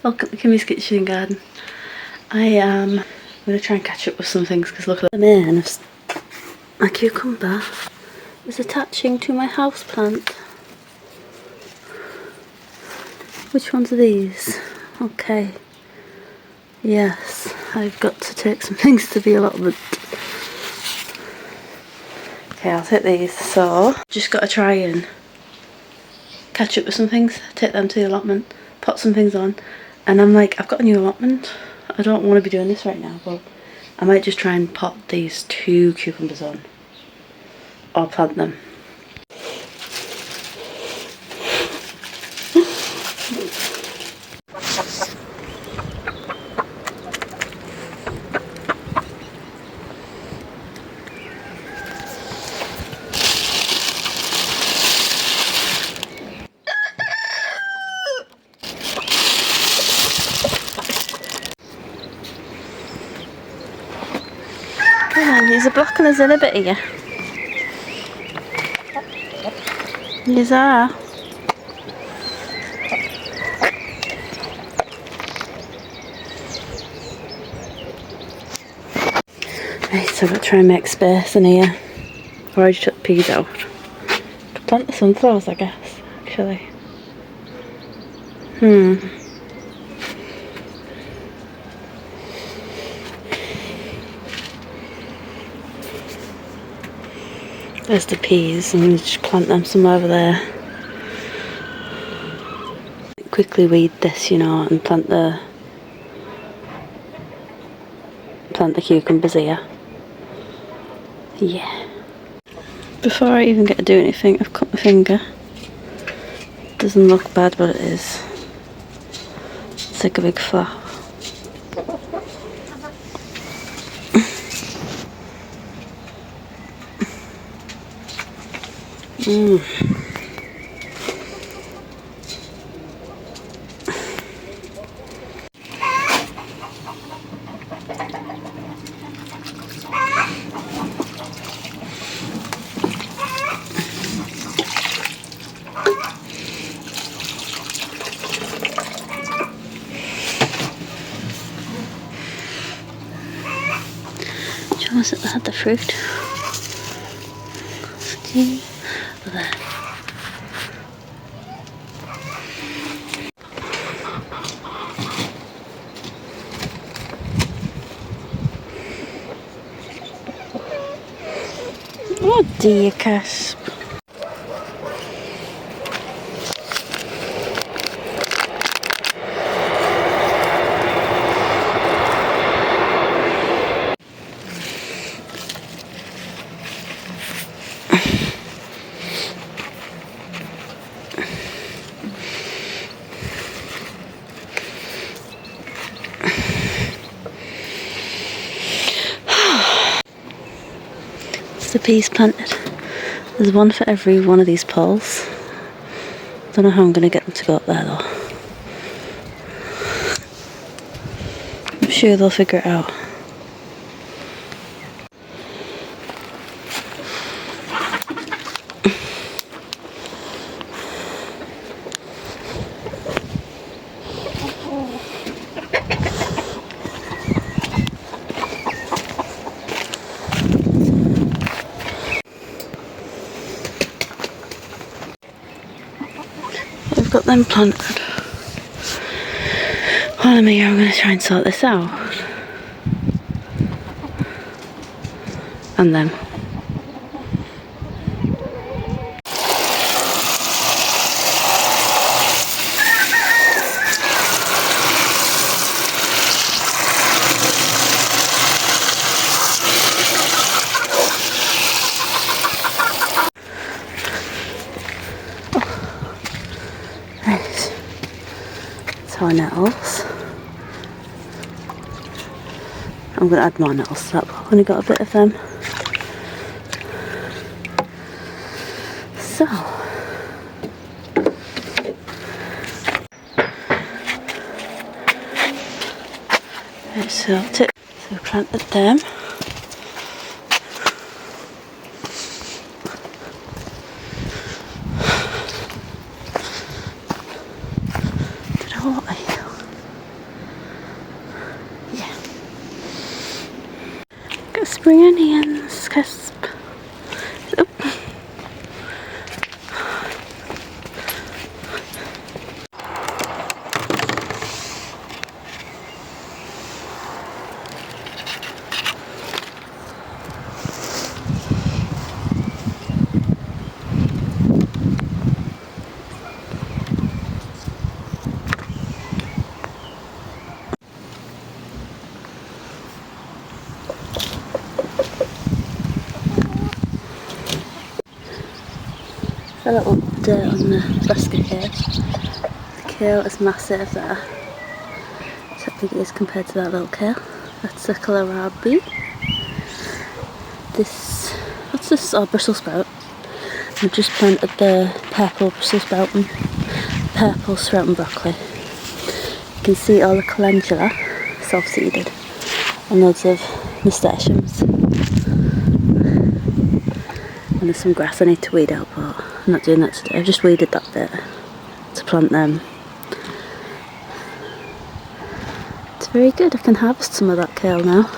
Welcome to Kimmy's Kitchen and Garden. I am going to try and catch up with some things because look at the man. My cucumber is attaching to my house plant. Which ones are these? Okay. Yes, I've got to take some things to the allotment. Okay, I'll take these. So, just got to try and catch up with some things, take them to the allotment, put some things on, and I'm like, I've got a new allotment. I don't want to be doing this right now, but I might just try and pot these 2 cucumbers on, or plant them. Come on, he's blocking us in a bit here. Yes, are. Right, so I've got to try and make space in here. I already took the peas out. To plant the sunflowers, I guess, actually. There's the peas, I'm going to just plant them somewhere over there. Quickly weed this, you know, and plant the cucumbers here. Yeah. Before I even get to do anything, I've cut my finger. Doesn't look bad, but it is. It's like a big flap. Do you want to sit had the fruit? There. Oh dear, Casp. The peas planted. There's one for every one of these poles. Don't know how I'm going to get them to go up there though. I'm sure they'll figure it out. I've got them planted. While I'm here, I'm going to try and sort this out. And them. Right. So our nettles. I'm going to add more nettles to that, but I've only got a bit of them. So. Right, so we planted them. Did I water you? Spring onions, crisp. Oop. A little dirt on the basket here. The kale is massive there. That's how big it is compared to that little kale. That's the kohlrabi. This, what's this? Oh, Brussels sprout. I've just planted the purple Brussels sprout and purple sprouting broccoli. You can see all the calendula self-seeded and loads of nasturtiums. And there's some grass I need to weed out, but I'm not doing that today. I've just weeded that bit to plant them. It's very good. I can harvest some of that kale now.